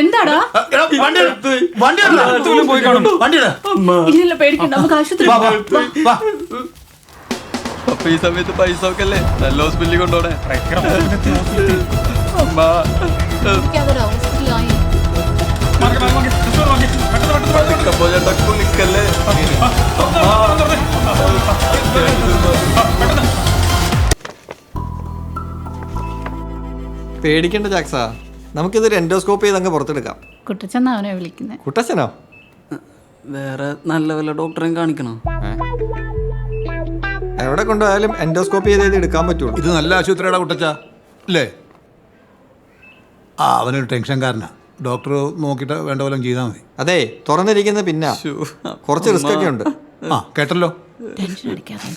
എന്താടാ പേടിക്കണ്ട, നമുക്ക് ആശുപത്രി. അപ്പൊ ഈ സമയത്ത് പൈസ ഒക്കെ അല്ലേ നല്ല ഹോസ്പിറ്റലിൽ കൊണ്ടുപോണേ. പേടിക്കേണ്ട ജാക്സാ, നമുക്കിതൊരു എൻഡോസ്കോപ്പ് ചെയ്ത് അങ്ങ് പുറത്തെടുക്കാം. കുട്ടച്ചനാ അവനെ വിളിക്കുന്നത്. കുട്ടച്ചനോ? വേറെ നല്ല വല്ല ഡോക്ടറെയും കാണിക്കണം. എവിടെ കൊണ്ടുപോയാലും എൻഡോസ്കോപ്പ് ചെയ്ത് എടുക്കാൻ പറ്റുള്ളൂ. ഇത് നല്ല ആശുപത്രിയുടെ കുട്ടച്ച അല്ലേ? അവനൊരു ടെൻഷൻകാരനാ. ഡോക്ടർ നോക്കിയിട്ട് വേണ്ട പോലെ ചെയ്താൽ മതി. അതെ, തുറന്നിരിക്കുന്ന പിന്നെ കുറച്ച് റിസ്ക് ഒക്കെ ഉണ്ട്. കേട്ടല്ലോ. ടെൻഷൻ അടിക്കാതെ